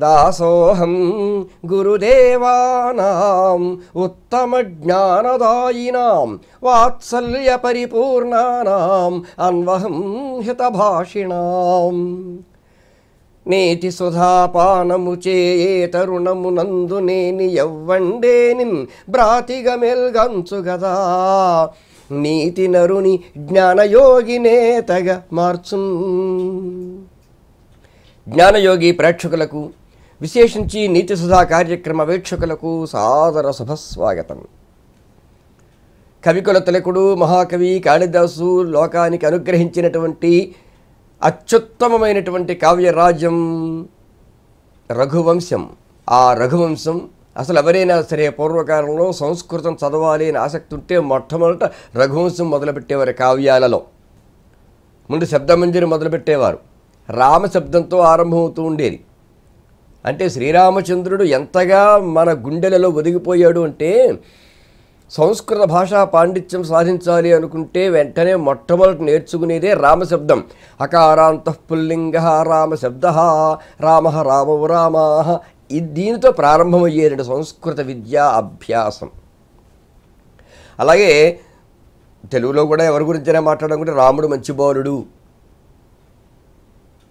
దాసోహం గురుదేవానాం ఉత్తమ జ్ఞానదాయినాం వాత్సల్య పరిపూర్ణానాం అన్వహం హితభాషిణాం. నేతి సుధాపానము చేయే తరుణమునందు నేని ఎవ్వండేనిన్ బ్రాతిగ మెల్గంచు గదా నీతి నరుని జ్ఞానయోగినేతగా మార్చున్. జ్ఞానయోగి ప్రేక్షకులకు, విశేషించి నీతి సుధా కార్యక్రమ వీక్షకులకు సాదర శుభస్వాగతం. కవికుల తిలకుడు మహాకవి కాళిదాసు లోకానికి అనుగ్రహించినటువంటి అత్యుత్తమమైనటువంటి కావ్యరాజ్యం రఘువంశం. ఆ రఘువంశం అసలు ఎవరైనా సరే పూర్వకాలంలో సంస్కృతం చదవాలి అని ఆసక్తి ఉంటే మొట్టమొదట రఘువంశం మొదలుపెట్టేవారు. కావ్యాలలో ముందు శబ్దమంజరి మొదలుపెట్టేవారు. రామశబ్దంతో ఆరంభమవుతూ ఉండేది. అంటే శ్రీరామచంద్రుడు ఎంతగా మన గుండెలలో ఒదిగిపోయాడు అంటే, సంస్కృత భాషా పాండిత్యం సాధించాలి అనుకుంటే వెంటనే మొట్టమొదటి నేర్చుకునేదే రామశబ్దం. అకారాంతః పుల్లింగ రామశబ్ద రామ రామౌ రామా. దీనితో ప్రారంభమయ్యేది సంస్కృత విద్యా అభ్యాసం. అలాగే తెలుగులో కూడా ఎవరి గురించైనా మాట్లాడకుంటే రాముడు మంచి బాలుడు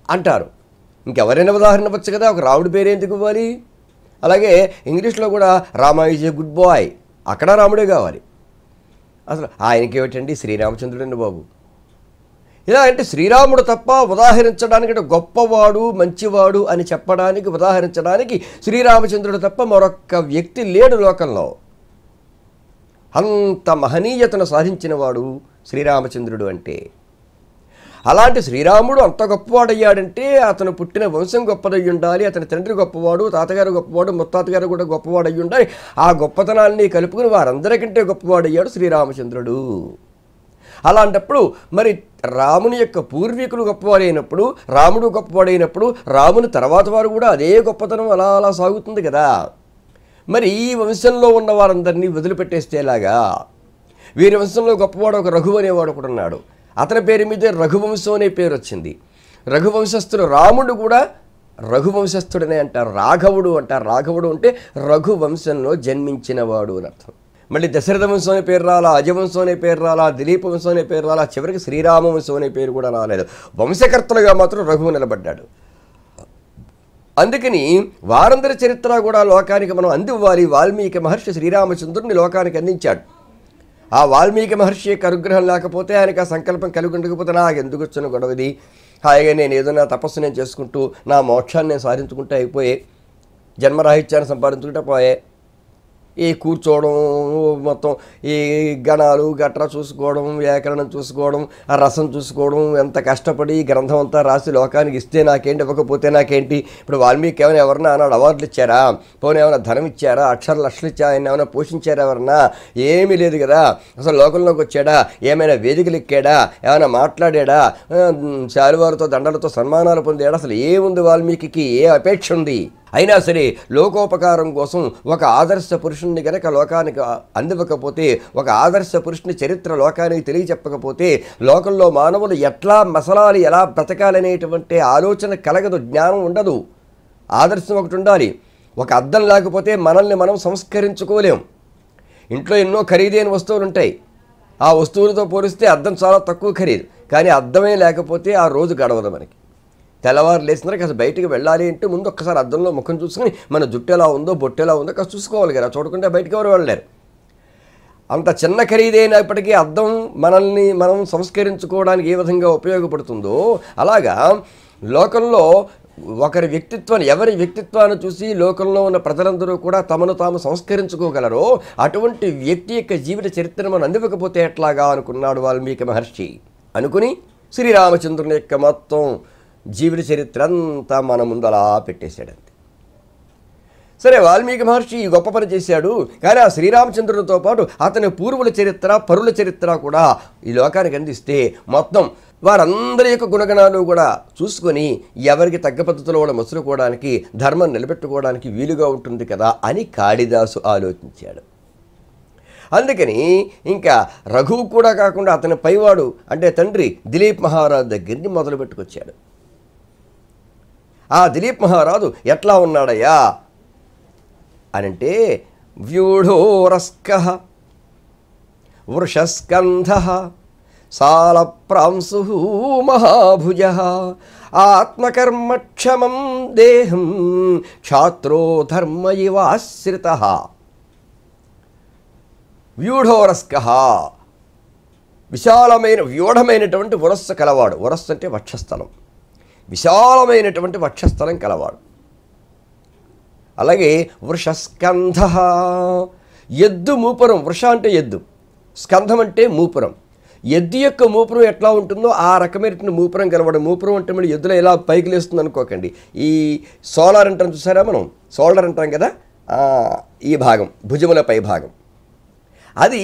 అంటారు. ఇంకెవరైనా ఉదాహరణ ఇవ్వచ్చు కదా, ఒక రాముడి పేరు ఎందుకు ఇవ్వాలి? అలాగే ఇంగ్లీష్లో కూడా Rama is a good boy, అక్కడ రాముడే కావాలి. అసలు ఆయనకి ఏమిటండి శ్రీరామచంద్రుడండి బాబు. ఇలా అంటే శ్రీరాముడు తప్ప ఉదాహరించడానికి గొప్పవాడు మంచివాడు అని చెప్పడానికి, ఉదాహరించడానికి శ్రీరామచంద్రుడు తప్ప మరొక్క వ్యక్తి లేడు లోకంలో. అంత మహనీయతను సాధించినవాడు శ్రీరామచంద్రుడు అంటే. అలాంటి శ్రీరాముడు అంత గొప్పవాడయ్యాడంటే అతను పుట్టిన వంశం గొప్పదయ్యి ఉండాలి, అతని తండ్రి గొప్పవాడు, తాతగారు గొప్పవాడు, ముత్తాతగారు కూడా గొప్పవాడయ్యి ఉండాలి. ఆ గొప్పతనాన్ని కలుపుకుని వారందరికంటే గొప్పవాడయ్యాడు శ్రీరామచంద్రుడు. అలాంటప్పుడు మరి రాముని యొక్క పూర్వీకులు గొప్పవాడైనప్పుడు, రాముడు గొప్పవాడైనప్పుడు రాముని తర్వాత వారు కూడా అదే గొప్పతనం అలా అలా సాగుతుంది కదా. మరి ఈ వంశంలో ఉన్న వారందరినీ వదిలిపెట్టేస్తే ఎలాగా? వీరి వంశంలో గొప్పవాడు ఒక రఘు అనేవాడు ఒకడు ఉన్నాడు. అతని పేరు మీదే రఘువంశం అనే పేరు వచ్చింది. రఘువంశస్థుడు రాముడు కూడా రఘువంశస్థుడనే అంటారు, రాఘవుడు అంటారు. రాఘవుడు అంటే రఘువంశంలో జన్మించినవాడు అని అర్థం. మళ్ళీ దశరథ వంశం అనే పేరు రాలా, అజవంశం అనే పేరు రాలా, దిలీప వంశం అనే పేరు రాలా, చివరికి శ్రీరామ వంశం అనే పేరు కూడా రాలేదు. వంశకర్తలుగా మాత్రం రఘువు నిలబడ్డాడు. అందుకని వారందరి చరిత్ర కూడా లోకానికి మనం అందివ్వాలి. వాల్మీకి మహర్షి శ్రీరామచంద్రుడిని లోకానికి అందించాడు. ఆ వాల్మీకి మహర్షి యొక్క అనుగ్రహం లేకపోతే, ఆయనకు ఆ సంకల్పం కలిగి ఉండకపోతే నాకు ఎందుకు వచ్చిన గొడవది, హాయిగా నేను ఏదో నా తపస్సు నేను చేసుకుంటూ నా మోక్షాన్ని నేను సాధించుకుంటే అయిపోయే, జన్మరాహిత్యాన్ని సంపాదించుకుంటే పోయే. ఈ కూర్చోవడం, మొత్తం ఈ గణాలు గట్రా చూసుకోవడం, వ్యాకరణం చూసుకోవడం, ఆ రసం చూసుకోవడం, ఎంత కష్టపడి గ్రంథం అంతా రాసి లోకానికి ఇస్తే నాకేంటి, ఇవ్వకపోతే నాకేంటి? ఇప్పుడు వాల్మీకి ఏమైనా ఎవరన్నా అన్నాడు అవార్డులు ఇచ్చారా, పోనీ ఏమైనా ధనం ఇచ్చారా, అక్షర లక్షలు ఇచ్చా, ఆయన ఏమైనా పోషించారా ఎవరన్నా? ఏమీ లేదు కదా. అసలు లోకంలోకి వచ్చాడా, ఏమైనా వేదికలు ఎక్కాడా, ఏమైనా మాట్లాడాడా, శాలువారితో దండలతో సన్మానాలు పొందాడా? అసలు ఏముంది వాల్మీకి? ఏ అపేక్ష ఉంది? అయినా సరే లోకోపకారం కోసం ఒక ఆదర్శ పురుషుణ్ణి గనక లోకానికి అందివ్వకపోతే, ఒక ఆదర్శ పురుషుని చరిత్ర లోకానికి తెలియచెప్పకపోతే, లోకంలో మానవులు ఎట్లా మసలాలి, ఎలా బ్రతకాలనేటువంటి ఆలోచన కలగదు, జ్ఞానం ఉండదు. ఆదర్శం ఒకటి ఉండాలి. ఒక అద్దం లేకపోతే మనల్ని మనం సంస్కరించుకోలేం. ఇంట్లో ఎన్నో ఖరీదైన వస్తువులు ఉంటాయి. ఆ వస్తువులతో పోలిస్తే అద్దం చాలా తక్కువ ఖరీదు. కానీ అద్దమే లేకపోతే ఆ రోజు గడవదు మనకి. తెల్లవారు లేచినారు కాస్త బయటికి వెళ్ళాలి అంటే ముందు ఒక్కసారి అద్దంలో ముఖం చూసుకుని మన జుట్టు ఎలా ఉందో, బొట్టు ఎలా ఉందో కాస్త చూసుకోవాలి కదా. చూడకుండా బయటికి ఎవరు వెళ్ళలేరు. అంత చిన్న ఖరీదైనప్పటికీ అద్దం మనల్ని మనం సంస్కరించుకోవడానికి ఏ విధంగా ఉపయోగపడుతుందో, అలాగా లోకంలో ఒకరి వ్యక్తిత్వాన్ని, ఎవరి వ్యక్తిత్వాన్ని చూసి లోకంలో ఉన్న ప్రజలందరూ కూడా తమను తాము సంస్కరించుకోగలరో అటువంటి వ్యక్తి యొక్క జీవిత చరిత్రను మనం అందివ్వకపోతే ఎట్లాగా అనుకున్నాడు వాల్మీకి మహర్షి. అనుకుని శ్రీరామచంద్రుని యొక్క మొత్తం జీవిత చరిత్ర అంతా మన ముందు అలా పెట్టేశాడంతే. సరే, వాల్మీకి మహర్షి ఈ గొప్ప పని చేశాడు. కానీ ఆ శ్రీరామచంద్రుడితో పాటు అతని పూర్వుల చరిత్ర, పరుల చరిత్ర కూడా ఈ లోకానికి అందిస్తే మొత్తం వారందరి యొక్క గుణగణాలు కూడా చూసుకొని ఎవరికి తగ్గ పద్ధతిలో కూడా మసులుకోవడానికి, ధర్మం నిలబెట్టుకోవడానికి వీలుగా ఉంటుంది కదా అని కాళిదాసు ఆలోచించాడు. అందుకని ఇంకా రఘువు కూడా కాకుండా అతని పైవాడు అంటే తండ్రి దిలీప్ మహారాజు దగ్గరికి మొదలు పెట్టుకొచ్చాడు. ఆ దిలీప్ మహారాజు ఎట్లా ఉన్నాడయ్యా అనంటే వ్యూఢోరస్కః వృషస్కంధః సాలప్రాంశుః మహాభుజః ఆత్మకర్మక్షమం దేహం క్షాత్రో ధర్మ ఇవాశ్రితః. వ్యూఢోరస్కః వ్యూఢమైనటువంటి వరస్సు కలవాడు. వరస్సు అంటే వక్షస్థలం, విశాలమైనటువంటి వక్షస్థలం కలవాడు. అలాగే వృషస్కంధః ఎద్దు మూపురం. వృష అంటే ఎద్దు, స్కంధం అంటే మూపురం. ఎద్దు యొక్క మూపురం ఎట్లా ఉంటుందో ఆ రకమైన మూపురం కలవాడు. మూపురం అంటే మళ్ళీ ఎద్దులో ఎలా పైకి లేస్తుంది అనుకోకండి. ఈ సోలార్ అంటాం చూసారా, మనం షోల్డర్ అంటాం కదా, ఈ భాగం భుజముల పై భాగం అది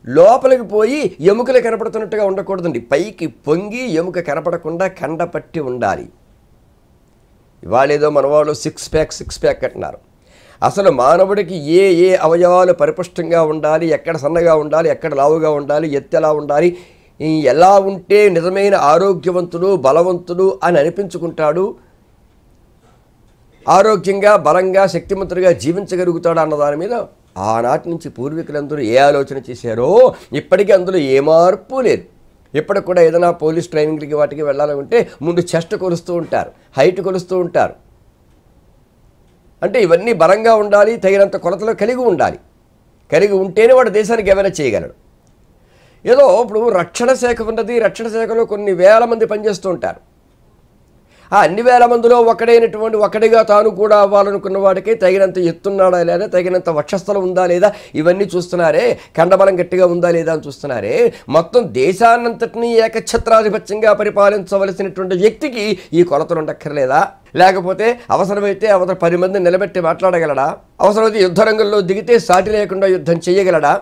లోపలికి పోయి ఎముకలు కనపడుతున్నట్టుగా ఉండకూడదండి. పైకి పొంగి ఎముక కనపడకుండా కండ పట్టి ఉండాలి. ఇవాళ ఏదో మన వాళ్ళు సిక్స్ ప్యాక్ అంటున్నారు. అసలు మానవుడికి ఏ అవయవాలు పరిపుష్టంగా ఉండాలి, ఎక్కడ సన్నగా ఉండాలి, ఎక్కడ లావుగా ఉండాలి, ఎత్తు ఎలా ఉండాలి, ఎలా ఉంటే నిజమైన ఆరోగ్యవంతుడు బలవంతుడు అని అనిపించుకుంటాడు, ఆరోగ్యంగా బలంగా శక్తిమంతుడిగా జీవించగలుగుతాడు అన్న దాని మీద ఆనాటి నుంచి పూర్వీకులందరూ ఏ ఆలోచన చేశారో ఇప్పటికీ అందులో ఏ మార్పు లేదు. ఇప్పటికి కూడా ఏదైనా పోలీస్ ట్రైనింగ్లకి వాటికి వెళ్ళాలంటే ముందు చెస్ట్ కొలుస్తూ ఉంటారు, హైట్ కొలుస్తూ ఉంటారు. అంటే ఇవన్నీ బలంగా ఉండాలి, తగినంత కొలతలో కలిగి ఉండాలి. కలిగి ఉంటేనే వాడు దేశానికి ఏమైనా చేయగలడు. ఏదో ఇప్పుడు రక్షణ శాఖ ఉన్నది, రక్షణ శాఖలో కొన్ని వేల మంది పనిచేస్తూ ఉంటారు. ఆ అన్ని వేల మందిలో ఒకడిగా తాను కూడా అవ్వాలనుకున్న వాడికి తగినంత ఎత్తున్నాడా లేదా, తగినంత వక్షస్థలం ఉందా లేదా, ఇవన్నీ చూస్తున్నారే. కండబలం గట్టిగా ఉందా లేదా అని చూస్తున్నారే. మొత్తం దేశాన్నంతటినీ ఏకఛత్రాధిపత్యంగా పరిపాలించవలసినటువంటి వ్యక్తికి ఈ కొలతలు ఉండక్కర్లేదా? లేకపోతే అవసరమైతే 10 మందిని నిలబెట్టి మాట్లాడగలడా? అవసరమైతే యుద్ధరంగంలో దిగితే సాటి లేకుండా యుద్ధం చేయగలడా?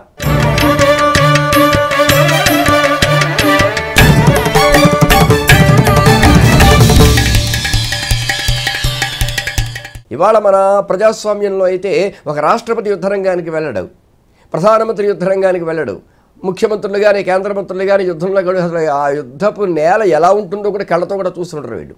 ఇవాళ మన ప్రజాస్వామ్యంలో అయితే ఒక రాష్ట్రపతి యుద్ధరంగానికి వెళ్ళడు, ప్రధానమంత్రి యుద్ధరంగానికి వెళ్ళడు, ముఖ్యమంత్రులు కానీ కేంద్ర మంత్రులు కానీ యుద్ధంలో కూడా అసలు ఆ యుద్ధపు నేల ఎలా ఉంటుందో కూడా కళ్ళతో కూడా చూస్తుంటారు వీళ్ళు.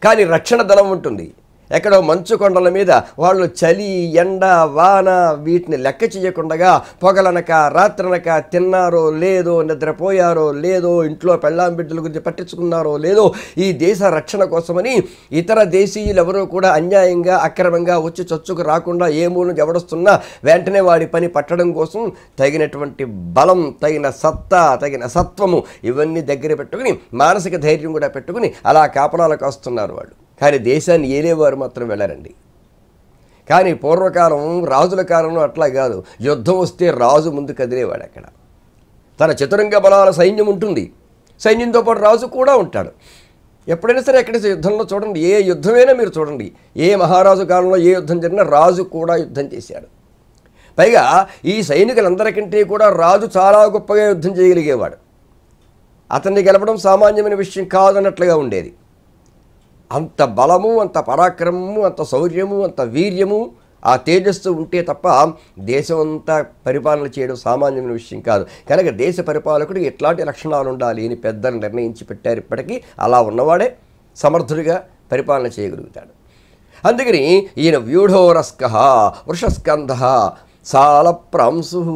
కానీ రక్షణ దళం ఉంటుంది. ఎక్కడో మంచు కొండల మీద వాళ్ళు చలి ఎండ వాన వీటిని లెక్క చేయకుండా పొగలనక రాత్రనక తిన్నారో లేదో, నిద్రపోయారో లేదో, ఇంట్లో పెళ్ళాం బిడ్డల గురించి పట్టించుకున్నారో లేదో, ఈ దేశ రక్షణ కోసమని ఇతర దేశీయులు ఎవరూ కూడా అన్యాయంగా అక్రమంగా వచ్చి చచ్చుకు రాకుండా ఏ మూలను ఎవడొస్తున్నా వెంటనే వాడి పని పట్టడం కోసం తగినటువంటి బలం, తగిన సత్తా, తగిన సత్వము ఇవన్నీ దగ్గర పెట్టుకుని మానసిక ధైర్యం కూడా పెట్టుకుని అలా కాపలాలు కాస్తున్నారు వాళ్ళు. కానీ దేశాన్ని ఏలేవారు మాత్రం వెళ్ళారండి. కానీ పూర్వకాలం రాజుల కాలంలో అట్లా కాదు. యుద్ధం వస్తే రాజు ముందు కదిలేవాడు. అక్కడ తన చతురంగ బలాల సైన్యం ఉంటుంది, సైన్యంతో పాటు రాజు కూడా ఉంటాడు. ఎప్పుడైనా సరే ఎక్కడ యుద్ధంలో చూడండి, ఏ యుద్ధమైనా మీరు చూడండి, ఏ మహారాజు కాలంలో ఏ యుద్ధం జరిగినా రాజు కూడా యుద్ధం చేశాడు. పైగా ఈ సైనికులందరికంటే కూడా రాజు చాలా గొప్పగా యుద్ధం చేయగలిగేవాడు. అతన్ని గెలపడం సామాన్యమైన విషయం కాదన్నట్లుగా ఉండేది. అంత బలము, అంత పరాక్రమము, అంత శౌర్యము, అంత వీర్యము, ఆ తేజస్సు ఉంటే తప్ప దేశం అంతా పరిపాలన చేయడం సామాన్యమైన విషయం కాదు. కనుక దేశ పరిపాలకుడికి ఎట్లాంటి లక్షణాలు ఉండాలి అని పెద్దలు నిర్ణయించి పెట్టారు. ఇప్పటికీ అలా ఉన్నవాడే సమర్థుడిగా పరిపాలన చేయగలుగుతాడు. అందుకని ఈయన వ్యూఢోరస్కః వృషస్కంధః సాలప్రాంశుః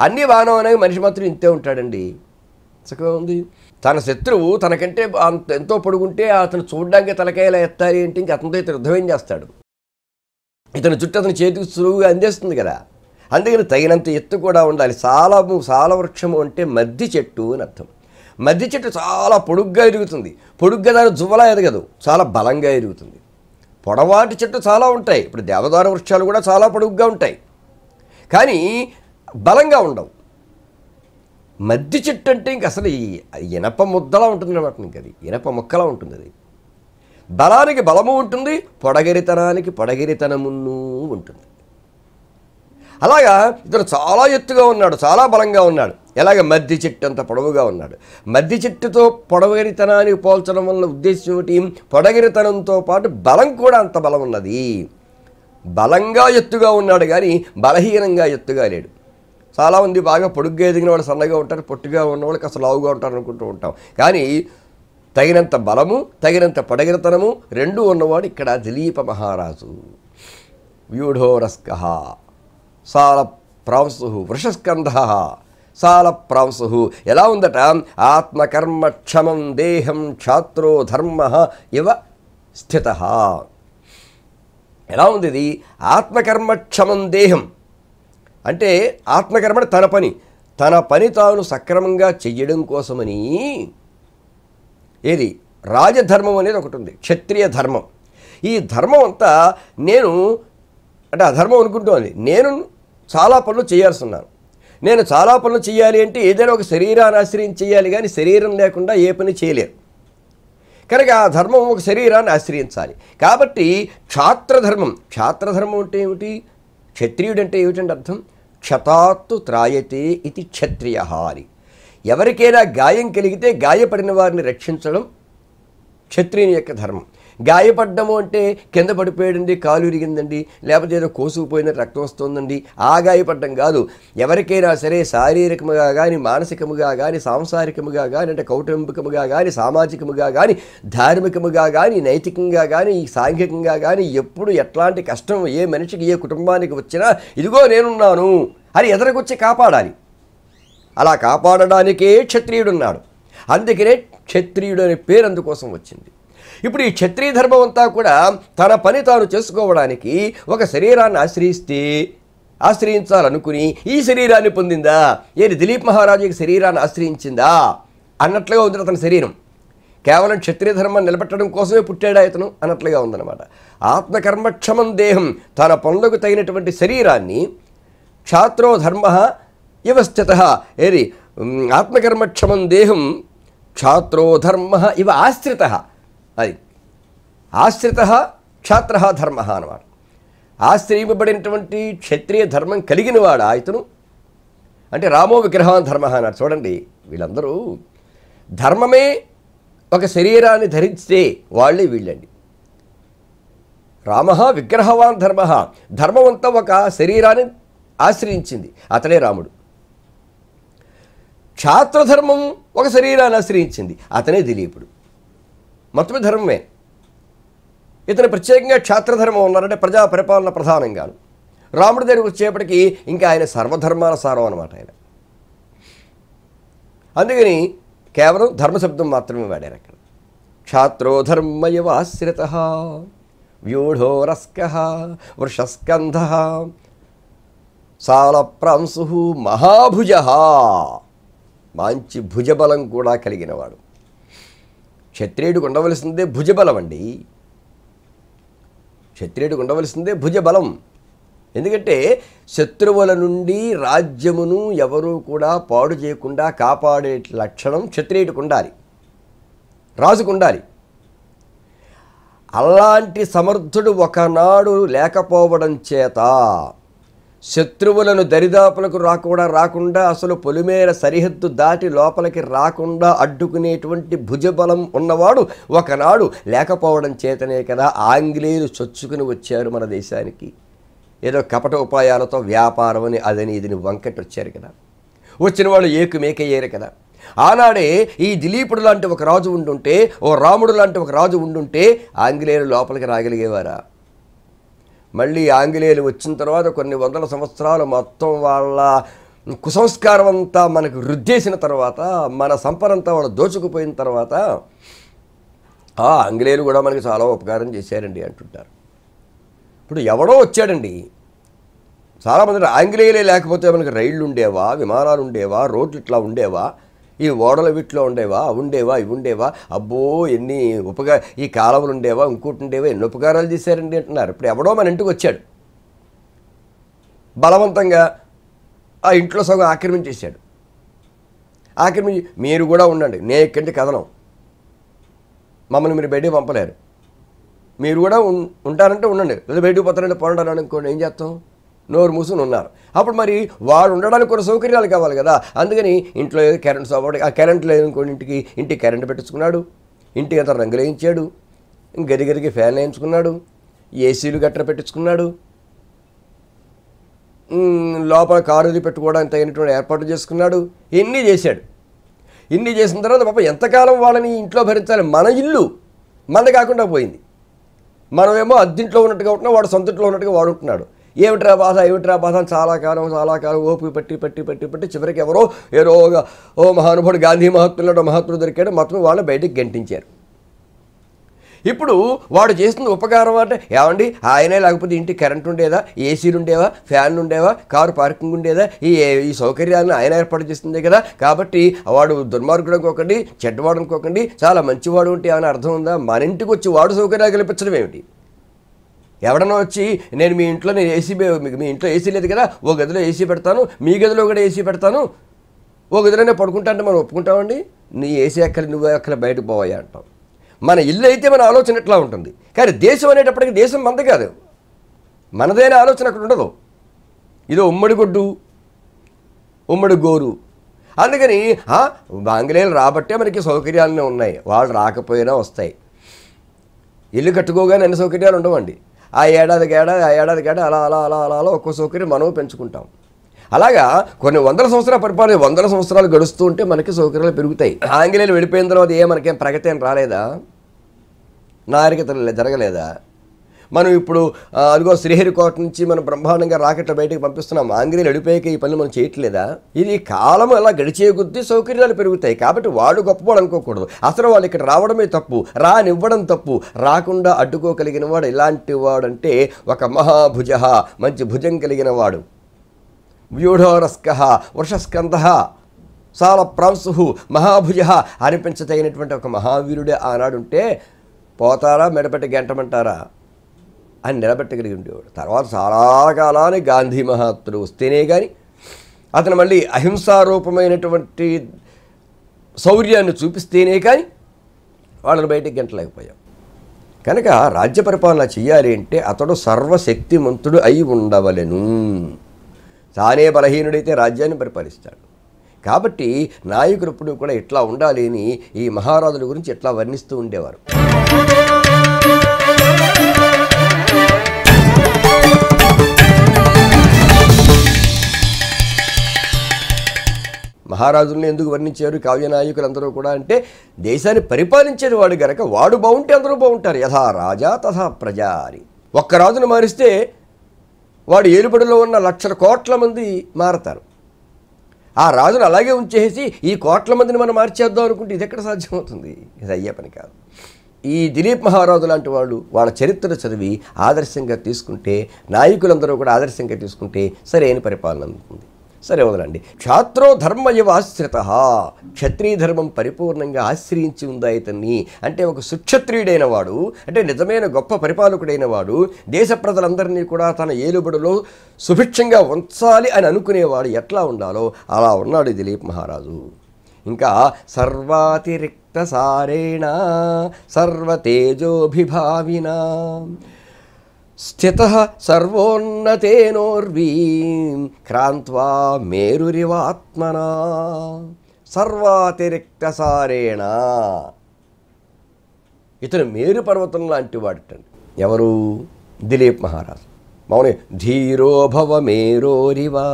అన్నీ బాణం అనే మనిషి మాత్రం ఇంతే ఉంటాడండి. చక్కగా ఉంది. తన శత్రువు తనకంటే ఎంతో పొడుగుంటే అతను చూడడానికి తలకాయలా ఎత్తాలి అంటే ఇంక అతనితో ఇతను యుద్ధం చేస్తాడు. ఇతను చుట్టూ అతని చేతికి సులువుగా అందేస్తుంది కదా. అందుకని తగినంత ఎత్తు కూడా ఉండాలి. సాలవృక్షము అంటే మద్ది చెట్టు అని అర్థం. మద్ది చెట్టు చాలా పొడుగ్గా ఎదుగుతుంది. పొడుగ్గా దాని జువ్వలా ఎదగదు, చాలా బలంగా ఎదుగుతుంది. పొడవాటి చెట్టు చాలా ఉంటాయి. ఇప్పుడు దేవదారు వృక్షాలు కూడా చాలా పొడుగ్గా ఉంటాయి, కానీ బలంగా ఉండవు. మద్ది చెట్టు అంటే ఇంక అసలు ఇనప ముద్దలా ఉంటుంది అన్నమాట. ఇంక అది ఇనప ముక్కలా ఉంటుంది. అది బలానికి బలము ఉంటుంది, పొడగరితనానికి పొడగరితనమును ఉంటుంది. అలాగా ఇతను చాలా ఎత్తుగా ఉన్నాడు, చాలా బలంగా ఉన్నాడు. ఎలాగ మద్ది చెట్టు అంత పొడవుగా ఉన్నాడు. మద్ది చెట్టుతో పొడగరితనానికి పోల్చడం వల్ల ఉద్దేశం ఏమిటి? పొడగరితనంతో పాటు బలం కూడా అంత బలం ఉన్నది. బలంగా ఎత్తుగా ఉన్నాడు కానీ బలహీనంగా ఎత్తుగా లేడు. చాలామంది బాగా పొడుగ్గా ఎదిగిన వాళ్ళు సన్నగా ఉంటారు, పొట్టిగా ఉన్నవాళ్ళకి అసలు లావుగా ఉంటారు అనుకుంటూ ఉంటాం. కానీ తగినంత బలము, తగినంత పొడగిరతనము రెండూ ఉన్నవాడు ఇక్కడ దిలీప మహారాజు. వ్యూఢోరస్క సాల ప్రాంసు వృషస్కంధ సాల ప్రాంసు. ఎలా ఉందట? ఆత్మకర్మక్షమం దేహం క్షాత్రో ధర్మ ఇవ స్థిత. ఎలా ఉంది ఇది? ఆత్మకర్మక్షమం దేహం అంటే ఆత్మకర్మ తన పని తాను సక్రమంగా చెయ్యడం కోసమని. ఏది? రాజధర్మం అనేది ఒకటి ఉంది, క్షత్రియ ధర్మం. ఈ ధర్మం అంతా నేను అంటే అధర్మం అనుకుంటోంది. నేను చాలా పనులు చేయాల్సి ఉన్నాను. నేను చాలా పనులు చేయాలి అంటే ఏదైనా ఒక శరీరాన్ని ఆశ్రయం చేయాలి, కానీ శరీరం లేకుండా ఏ పని చేయలేరు. కనుక ఆ ధర్మం ఒక శరీరాన్ని ఆశ్రయించాలి. కాబట్టి క్షాత్రధర్మం. క్షాత్రధర్మం అంటే ఏమిటి? క్షత్రియుడు అంటే ఏమిటంటే అర్థం? క్షతాత్తు త్రాయతే ఇది క్షత్రియ అని. ఎవరికైనా గాయం కలిగితే గాయపడిన వారిని రక్షించడం క్షత్రియుని యొక్క ధర్మం. గాయపడ్డము అంటే కింద పడిపోయాడండి, కాలు ఇరిగిందండి, లేకపోతే ఏదో కోసుకుపోయిన రక్తం వస్తుందండి, ఆ గాయపడ్డం కాదు. ఎవరికైనా సరే శారీరకముగా కానీ, మానసికముగా కానీ, సాంసారికముగా కానీ, అంటే కౌటుంబికముగా కానీ, సామాజికముగా కానీ, ధార్మికముగా కానీ, నైతికంగా కానీ, సాంఘికంగా కానీ ఎప్పుడు ఎట్లాంటి కష్టం ఏ మనిషికి ఏ కుటుంబానికి వచ్చినా ఇదిగో నేనున్నాను అని ఎదరకొచ్చి కాపాడాలి. అలా కాపాడడానికే క్షత్రియుడున్నాడు. అందుకనే క్షత్రియుడు అనే పేరు అందుకోసం వచ్చింది. ఇప్పుడు ఈ క్షత్రియ ధర్మం అంతా కూడా తన పని తాను చేసుకోవడానికి ఒక శరీరాన్ని ఆశ్రయించాలనుకుని ఈ శరీరాన్ని పొందిందా? ఏది? దిలీప్ మహారాజుకి శరీరాన్ని ఆశ్రయించిందా అన్నట్లుగా ఉంది అతని శరీరం. కేవలం క్షత్రియ ధర్మాన్ని నిలబెట్టడం కోసమే పుట్టాడా ఇతను అన్నట్లుగా ఉందన్నమాట. ఆత్మకర్మక్షమం దేహం, తన పనులకు తగినటువంటి శరీరాన్ని క్షాత్రో ధర్మ ఇవ స్థిత. ఏది? ఆత్మకర్మక్షమం దేహం క్షాత్రో ధర్మ ఇవ ఆశ్రిత. అది ఆశ్రిత క్షాత్ర ధర్మ అన్నమాట. ఆశ్రయింపబడినటువంటి క్షత్రియ ధర్మం కలిగిన వాడా ఇతను? అంటే రామో విగ్రహాన్ ధర్మ అన్నాడు. చూడండి, వీళ్ళందరూ ధర్మమే ఒక శరీరాన్ని ధరిస్తే వాళ్ళే వీళ్ళండి. రామ విగ్రహవాన్ ధర్మ. ధర్మం అంతా ఒక శరీరాన్ని ఆశ్రయించింది, అతడే రాముడు. క్షాత్రధర్మం ఒక శరీరాన్ని ఆశ్రయించింది, అతనే దిలీపుడు. మొత్తమే ధర్మమే. ఇతను ప్రత్యేకంగా క్షాత్రధర్మం ఉన్నారంటే ప్రజా పరిపాలన ప్రధానంగాను. రాముడి దగ్గరికి వచ్చేప్పటికీ ఇంకా ఆయన సర్వధర్మాల సారం అనమాట ఆయన. అందుకని కేవలం ధర్మశబ్దం మాత్రమే వాడారు అక్కడ. క్షాత్రో ధర్మయవ ఆశ్రిత వ్యూఢోరస్క వృషస్కంధ సాలప్రాంసు మహాభుజ. మంచి భుజబలం కూడా కలిగినవాడు. క్షత్రియుడికి ఉండవలసిందే భుజబలం అండి. క్షత్రియుడికి ఉండవలసిందే భుజబలం. ఎందుకంటే శత్రువుల నుండి రాజ్యమును ఎవరూ కూడా పాడు చేయకుండా కాపాడే లక్షణం క్షత్రియుడికి ఉండాలి, రాజుకు ఉండాలి. అలాంటి సమర్థుడు ఒకనాడు లేకపోవడం చేత శత్రువులను దరిదాపులకు రాకుండా అసలు పొలిమేర సరిహద్దు దాటి లోపలికి రాకుండా అడ్డుకునేటువంటి భుజబలం ఉన్నవాడు ఒకనాడు లేకపోవడం చేతనే కదా ఆంగ్లేయులు చొచ్చుకుని వచ్చారు మన దేశానికి. ఏదో కపట ఉపాయాలతో వ్యాపారం అని అదని ఇదిని వంకటి వచ్చారు కదా. వచ్చిన వాళ్ళు ఏకుమేకయ్యారు కదా. ఆనాడే ఈ దిలీపుడు లాంటి ఒక రాజు ఉండుంటే, ఓ రాముడు లాంటి ఒక రాజు ఉండుంటే ఆంగ్లేయులు లోపలికి రాగలిగేవారా? మళ్ళీ ఆంగ్లేయులు వచ్చిన తర్వాత కొన్ని వందల సంవత్సరాలు మొత్తం వాళ్ళ కుసంస్కారం అంతా మనకు రుద్దేసిన తర్వాత, మన సంపదంతా వాళ్ళు దోచుకుపోయిన తర్వాత ఆంగ్లేయులు కూడా మనకి చాలా ఉపకారం చేశారండి అంటుంటారు. ఇప్పుడు ఎవడో వచ్చాడండి. చాలామంది ఆంగ్లేయులే లేకపోతే మనకి రైళ్ళు ఉండేవా, విమానాలు ఉండేవా, రోడ్లు ఇట్లా ఉండేవా, ఈ ఓడల వీటిలో ఉండేవా, ఇవి ఉండేవా, అబ్బో ఎన్ని ఈ కాలువలు ఉండేవా, ఇంకోటి ఉండేవా, ఎన్ని ఉపకారాలు చేశారండి అంటున్నారు. ఇప్పుడు ఎవడో మన ఇంటికి వచ్చాడు, బలవంతంగా ఆ ఇంట్లో సగం ఆక్రమించేశాడు. ఆక్రమించి మీరు కూడా ఉండండి, నేను ఎక్కంటే కథనం, మమ్మల్ని మీరు బయటికి పంపలేరు, మీరు కూడా ఉంటారంటే ఉండండి, లేదా బయటకు పోతారంటే పోండాలని అనుకోండి, ఏం చేస్తాం? నోరు మూసుకుని ఉన్నారు. అప్పుడు మరి వాడు ఉండడానికి కొన్ని సౌకర్యాలు కావాలి కదా. అందుకని ఇంట్లో కరెంట్ సోపాడు, ఆ కరెంట్ లేదు అనుకోండి, ఇంటికి కరెంట్ పెట్టించుకున్నాడు, ఇంటికి అంతా రంగులు వేయించాడు, గదికి ఫ్యాన్ వేయించుకున్నాడు, ఏసీలు గట్ర పెట్టించుకున్నాడు, లోపల కారుది పెట్టుకోవడానికి తగినటువంటి ఏర్పాటు చేసుకున్నాడు, ఇవన్నీ చేశాడు. ఇన్ని చేసిన తర్వాత పాపం ఎంతకాలం వాళ్ళని ఇంట్లో భరించాలి? మన ఇల్లు మనది కాకుండా పోయింది. మనమేమో అద్దింట్లో ఉన్నట్టుగా ఉంటున్నాం, వాడు సొంత ఇంట్లో ఉన్నట్టుగా వాడు ఉంటున్నాడు. ఏమిట్రా బాధ అని చాలా కాలం ఓపిక పట్టి చివరికి ఎవరో ఏరోగా మహానుభావుడు గాంధీ మహాత్ముడు దొరికాడు, మొత్తం వాళ్ళు బయటికి గెంటించారు. ఇప్పుడు వాడు చేస్తున్న ఉపకారం అంటే ఏమండి, ఆయనే లేకపోతే ఇంటికి కరెంట్ ఉండేదా, ఏసీలు ఉండేవా, ఫ్యాన్లు ఉండేవా, కారు పార్కింగ్ ఉండేదా, ఈ సౌకర్యాలను ఆయన ఏర్పాటు చేస్తుందే కదా, కాబట్టి వాడు దుర్మార్గుడు అనుకోకండి, చెడ్డవాడు అనుకోకండి, చాలా మంచివాడు ఉంటే ఏమైనా అర్థం ఉందా? మన ఇంటికి వచ్చి వాడు సౌకర్యాలు కల్పించడం ఏమిటి? ఎవడన్నా వచ్చి నేను మీ ఇంట్లో మీ ఇంట్లో ఏసీ లేదు కదా, ఓ గదిలో ఏసీ పెడతాను, మీ గదిలో కూడా ఏసీ పెడతాను, ఓ గదిలోనే పడుకుంటా అంటే మనం ఒప్పుకుంటామండి? నీ ఏసీ ఎక్కలు నువ్వే ఎక్కల బయటకు పోవాయి అంటాం. మన ఇల్లు అయితే మన ఆలోచన ఎట్లా ఉంటుంది, కానీ దేశం అనేటప్పటికీ దేశం మనది కాదు, మనదైన ఆలోచన అక్కడ ఉండదు. ఇదో ఉమ్మడి గొడ్డు, ఉమ్మడి గోరు. అందుకని ఆంగ్లేయులు రాబట్టే మనకి సౌకర్యాలనే ఉన్నాయి, వాళ్ళు రాకపోయినా వస్తాయి. ఇల్లు కట్టుకోగానే అన్ని సౌకర్యాలు ఉండవండి. ఆ ఏడాదికి అలా ఒక్కో సౌకర్యం మనం పెంచుకుంటాం. అలాగా కొన్ని వందల సంవత్సరాల పరిపాలన, వందల సంవత్సరాలు గడుస్తూ ఉంటే మనకి సౌకర్యాలు పెరుగుతాయి. ఆంగ్లేయులు వెళ్ళిపోయిన తర్వాత మనకేం ప్రగతి ఏం రాలేదా? నాగరికత జరగలేదా? మనం ఇప్పుడు అదిగో శ్రీహరికోట నుంచి మనం బ్రహ్మాండంగా రాకెట్లు బయటకు పంపిస్తున్నాం. ఆంగ్లేయులు వెళ్ళిపోయాక ఈ పనులు మనం చేయట్లేదా? ఇది కాలం అలా గడిచే కొద్దీ సౌకర్యాలు పెరుగుతాయి. కాబట్టి వాడు గొప్పవాడు అనుకోకూడదు. అసలు వాళ్ళు ఇక్కడ రావడమే తప్పు, రానివ్వడం తప్పు. రాకుండా అడ్డుకోగలిగిన వాడు ఎలాంటి వాడంటే ఒక మహాభుజ, మంచి భుజం కలిగిన వాడు. వ్యూఢోరస్క వృషస్కంధ సాల ప్రాంసు మహాభుజ అనిపించదగినటువంటి ఒక మహావీరుడే ఆనాడుంటే పోతారా మెడపెట్టి గంటమంటారా అని నిలబెట్టగలిగి ఉండేవాడు. తర్వాత చాలా కాలానికి గాంధీ మహాత్ముడు వస్తేనే కానీ అతను మళ్ళీ అహింసారూపమైనటువంటి శౌర్యాన్ని చూపిస్తేనే కానీ వాళ్ళని బయటికి గంటలేకపోయాం. కనుక రాజ్య పరిపాలన చెయ్యాలి అంటే అతడు సర్వశక్తిమంతుడు అయి ఉండవలెను. తానే బలహీనుడైతే రాజ్యాన్ని పరిపాలిస్తాడు. కాబట్టి నాయకులు ఎప్పుడు కూడా ఇట్లా ఉండాలి అని ఈ మహారాజుల గురించి ఎట్లా వర్ణిస్తూ ఉండేవారు. మహారాజుల్ని ఎందుకు వర్ణించారు కావ్యనాయకులందరూ కూడా అంటే దేశాన్ని పరిపాలించేది వాడు గనక వాడు బాగుంటే అందరూ బాగుంటారు. యథా రాజా తథా ప్రజా అని. ఒక్క రాజును మారిస్తే వాడు ఏలుబడిలో ఉన్న లక్షల కోట్ల మంది మారతారు. ఆ రాజును అలాగే ఉంచేసి ఈ కోట్ల మందిని మనం మార్చేద్దాం అనుకుంటే ఇది ఎక్కడ సాధ్యమవుతుంది? ఇది అయ్యే పని కాదు. ఈ దిలీప్ మహారాజు లాంటి వాళ్ళు వాళ్ళ చరిత్ర చదివి ఆదర్శంగా తీసుకుంటే, నాయకులందరూ కూడా ఆదర్శంగా తీసుకుంటే సరైన పరిపాలన అందుతుంది. సరే వదలండి. క్షాత్రో ధర్మ ఇవ ఆశ్రిత, క్షత్రియ ధర్మం పరిపూర్ణంగా ఆశ్రయించి ఉందా ఇతన్ని అంటే ఒక సుక్షత్రియుడైన వాడు, అంటే నిజమైన గొప్ప పరిపాలకుడైన వాడు, దేశ ప్రజలందరినీ కూడా తన ఏలుబడిలో సుభిక్షంగా ఉంచాలి అని అనుకునేవాడు ఎట్లా ఉండాలో అలా ఉన్నాడు దిలీప్ మహారాజు. ఇంకా సర్వాతిరిక్త సారేణ సర్వతేజోభిభావిన స్థితః సర్వోన్నతేనోర్వీం క్రాంత్వా మేరురివాత్మనా సర్వాతిరిక్త సారేణ. ఇతను మేరు పర్వతం లాంటి వాడటండి. ఎవరు? దిలీప్ మహారాజు. మౌని ధీరోభవ మేరోరివా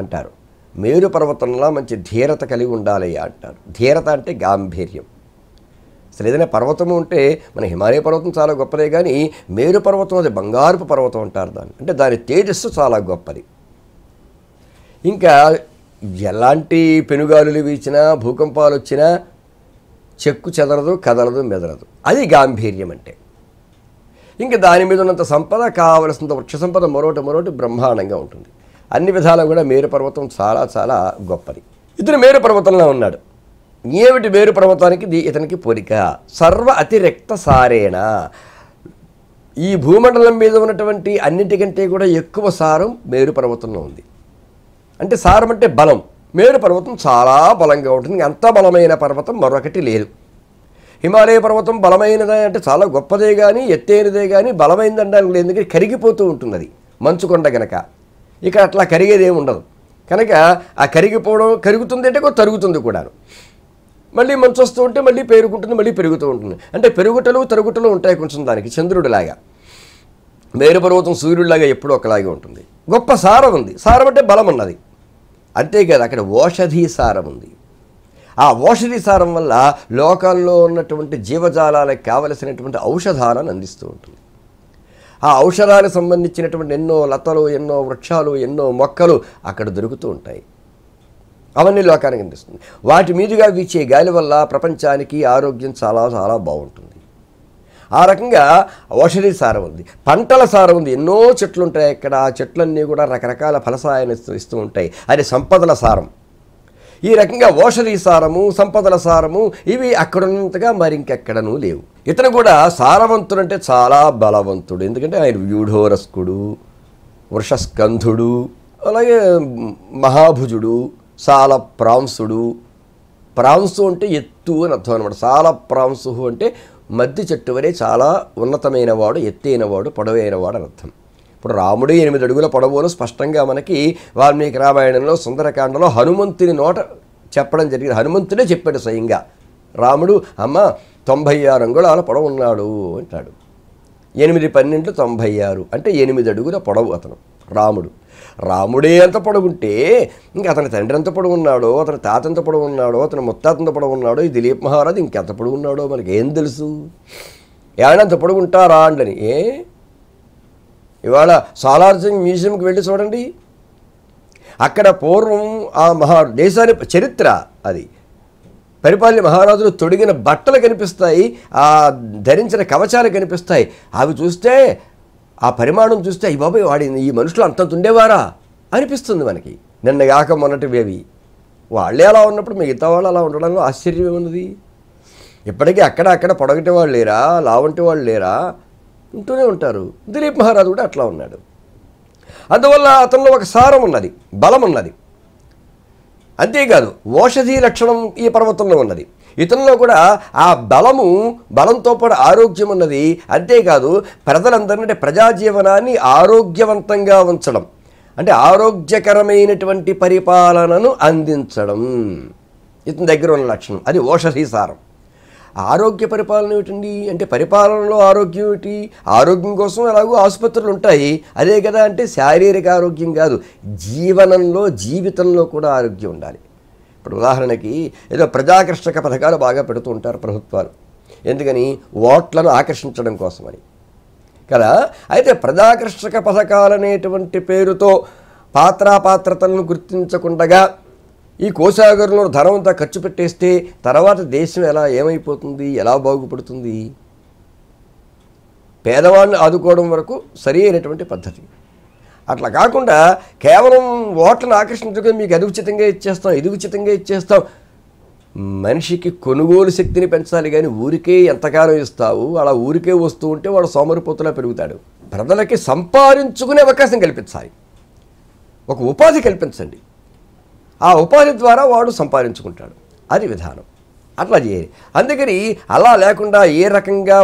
అంటారు. మేరు పర్వతంలా మంచి ధీరత కలిగి ఉండాలి అంటారు. ధీరత అంటే గాంభీర్యం. అసలు ఏదైనా పర్వతము ఉంటే మన హిమాలయ పర్వతం చాలా గొప్పదే, కానీ మేరు పర్వతం అది బంగారుపు పర్వతం అంటారు దాన్ని. అంటే దాని తేజస్సు చాలా గొప్పది. ఇంకా ఎలాంటి పెనుగాలులు వీచినా భూకంపాలు వచ్చినా చెక్కు చెదరదు, కదలదు, మెదలదు. అది గాంభీర్యం అంటే. ఇంకా దాని మీద ఉన్నంత సంపద, కావలసినంత వృక్ష సంపద మరోటి బ్రహ్మాండంగా ఉంటుంది. అన్ని విధాలా కూడా మేరు పర్వతం చాలా చాలా గొప్పది. ఇతను మేరు పర్వతంలో ఉన్నాడు. ఏమిటి మేరు పర్వతానికి ఇతనికి పోలిక? సర్వ అతిరిక్త సారేణ. ఈ భూమండలం మీద ఉన్నటువంటి అన్నింటికంటే కూడా ఎక్కువ సారం మేరు పర్వతంలో ఉంది. అంటే సారం అంటే బలం. మేరు పర్వతం చాలా బలంగా ఉంటుంది. అంత బలమైన పర్వతం మరొకటి లేదు. హిమాలయ పర్వతం బలమైనదే అంటే చాలా గొప్పదే కానీ ఎత్తైనదే కానీ బలమైందనడానికి లేదు, ఎందుకంటే కరిగిపోతూ ఉంటుంది అది మంచుకొండ గనక. ఇక అట్లా కరిగేదేమి ఉండదు. కనుక ఆ కరిగిపోవడం, కరుగుతుంది అంటే తరుగుతుంది కూడాను. మళ్ళీ మంచు వస్తూ ఉంటే మళ్ళీ పేరుకుంటుంది, మళ్ళీ పెరుగుతూ ఉంటుంది. అంటే పెరుగుటలు తరుగుటలు ఉంటాయి కొంచెం దానికి. చంద్రుడిలాగా మేరు పర్వతం సూర్యుడిలాగా ఎప్పుడూ ఒకలాగే ఉంటుంది. గొప్ప సారం ఉంది. సారం అంటే బలం ఉన్నది. అంతేకాదు అక్కడ ఓషధీ సారం ఉంది. ఆ ఓషధి సారం వల్ల లోకంలో ఉన్నటువంటి జీవజాలాలకు కావలసినటువంటి ఔషధాలను అందిస్తూ ఉంటుంది. ఆ ఔషధాలకు సంబంధించినటువంటి ఎన్నో లతలు, ఎన్నో వృక్షాలు, ఎన్నో మొక్కలు అక్కడ దొరుకుతూ ఉంటాయి. అవన్నీ లోకానికి అందిస్తుంది. వాటి మీదుగా వీచే గాలి వల్ల ప్రపంచానికి ఆరోగ్యం చాలా చాలా బాగుంటుంది. ఆ రకంగా ఔషధి సారం ఉంది, పంటల సారం ఉంది. ఎన్నో చెట్లు ఉంటాయి అక్కడ. ఆ చెట్లన్నీ కూడా రకరకాల ఫలసాయాన్ని ఇస్తూ ఉంటాయి. అది సంపదల సారం. ఈ రకంగా ఔషధి సారము, సంపదల సారము ఇవి అక్కడున్నంతగా మరింకెక్కడనూ లేవు. ఇతను కూడా సారవంతుడు అంటే చాలా బలవంతుడు. ఎందుకంటే ఆయన వ్యూఢోరస్కుడు, వృషస్కంధుడు, అలాగే మహాభుజుడు, సాల ప్రాంసుడు. ప్రాంసు అంటే ఎత్తు అని అర్థం అనమాట. సాల ప్రాంసు అంటే మధ్య చెట్టు వరే చాలా ఉన్నతమైన వాడు, ఎత్తైనవాడు, పొడవైనవాడు అని అర్థం. ఇప్పుడు రాముడు 8 అడుగుల పొడవును స్పష్టంగా మనకి వాల్మీకి రామాయణంలో సుందరకాండలో హనుమంతుని నోట చెప్పడం జరిగింది. హనుమంతుడే చెప్పాడు స్వయంగా. రాముడు అమ్మ 96 అంగుళాల పొడవు ఉన్నాడు అంటాడు. 8 12 96 అంటే 8 అడుగుల పొడవు అతను రాముడు. రాముడే ఎంత పొడవుంటే ఇంక అతని తండ్రి ఎంత పొడవు ఉన్నాడో, అతని తాత ఎంత పొడవు ఉన్నాడో, అతని ముత్తాత ఎంత పొడవు ఉన్నాడో, ఈ దిలీప్ మహారాజు ఇంకెంత పొడవు ఉన్నాడో మనకి ఏం తెలుసు? ఏమంత పొడవు ఉంటారా అండని. ఇవాళ సాలార్జంగ్ మ్యూజియంకి వెళ్ళి చూడండి. అక్కడ పూర్వం ఆ దేశాన్ని చరిత్ర అది పరిపాలన మహారాజులు తొడిగిన బట్టలు కనిపిస్తాయి, ఆ ధరించిన కవచాలు కనిపిస్తాయి. అవి చూస్తే ఆ పరిమాణం చూస్తే ఈ బాబాయ్ వాడి ఈ మనుషులు అంతంత ఉండేవారా అనిపిస్తుంది మనకి. నిన్నగాక మొన్నటివేవి వాళ్ళే అలా ఉన్నప్పుడు మిగతా వాళ్ళు అలా ఉండడంలో ఆశ్చర్యం ఉన్నది. ఇప్పటికీ అక్కడ పొడగటి వాళ్ళు లేరా, లావంటి వాళ్ళు లేరా, ఉంటూనే ఉంటారు. దిలీప్ మహారాజు కూడా అట్లా ఉన్నాడు. అందువల్ల అతనిలో ఒక సారం ఉన్నది, బలం ఉన్నది. అంతేకాదు ఓషధి లక్షణం ఈ పర్వతంలో ఉన్నది. ఇతనిలో కూడా ఆ బలంతో పాటు ఆరోగ్యం ఉన్నది. అంతేకాదు ప్రజలందరినీ అంటే ప్రజాజీవనాన్ని ఆరోగ్యవంతంగా ఉంచడం, అంటే ఆరోగ్యకరమైనటువంటి పరిపాలనను అందించడం ఇతని దగ్గర ఉన్న లక్షణం. అది ఓషధి సారం. ఆరోగ్య పరిపాలన ఏమిటండి అంటే పరిపాలనలో ఆరోగ్యం ఏమిటి? ఆరోగ్యం కోసం ఎలాగో ఆసుపత్రులు ఉంటాయి, అదే కదా. అంటే శారీరక ఆరోగ్యం కాదు, జీవితంలో కూడా ఆరోగ్యం ఉండాలి. ఇప్పుడు ఉదాహరణకి ఏదో ప్రజాకర్షక పథకాలు బాగా పెడుతూ ఉంటారు ప్రభుత్వాలు. ఎందుకని? ఓట్లను ఆకర్షించడం కోసమని కదా. అయితే ప్రజాకర్షక పథకాలనేటువంటి పేరుతో పాత్రతలను గుర్తించకుండా ఈ కోశాగారంలో ధనం అంతా ఖర్చు పెట్టేస్తే తర్వాత దేశం ఏమైపోతుంది, ఎలా బాగుపడుతుంది? పేదవాళ్ళని ఆదుకోవడం వరకు సరి అయినటువంటి పద్ధతి. అట్లా కాకుండా కేవలం ఓట్లను ఆకర్షించుకొని మీకు అది ఉచితంగా ఇచ్చేస్తాం, ఇది ఉచితంగా ఇచ్చేస్తాం. మనిషికి కొనుగోలు శక్తిని పెంచాలి కానీ ఊరికే ఎంతకాలం ఇస్తావు? అలా ఊరికే వస్తూ ఉంటే వాడు సోమరిపోతులా పెరుగుతాడు. ప్రజలకి సంపాదించుకునే అవకాశం కల్పించాలి, ఒక ఉపాధి కల్పించండి. ఆ ఉపాధి ద్వారా వాడు సంపాదించుకుంటాడు. అది విధానం. అట్లా చేయాలి. అందుకని అలా లేకుండా ఏ రకంగా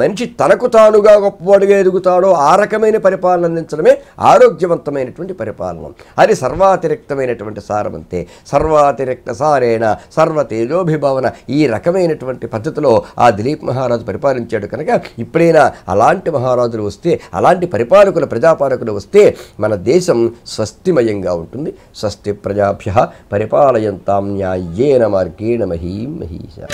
మనిషి తనకు తానుగా గొప్పవాడుగా ఎదుగుతాడో ఆ రకమైన పరిపాలన అందించడమే ఆరోగ్యవంతమైనటువంటి పరిపాలన. అది సర్వాతిరిక్తమైనటువంటి సారమంతే. సర్వాతిరిక్త సారేణ సర్వతేజోభిభావన. ఈ రకమైనటువంటి పద్ధతిలో ఆ దిలీప్ మహారాజు పరిపాలించాడు. కనుక ఇప్పుడైనా అలాంటి మహారాజులు వస్తే, అలాంటి పరిపాలకులు, ప్రజాపాలకులు వస్తే మన దేశం స్వస్తిమయంగా ఉంటుంది. స్వస్తి ప్రజాభ్యః పరిపాలయంతాం న్యాయేన మార్గేణ మహీం మహీషా.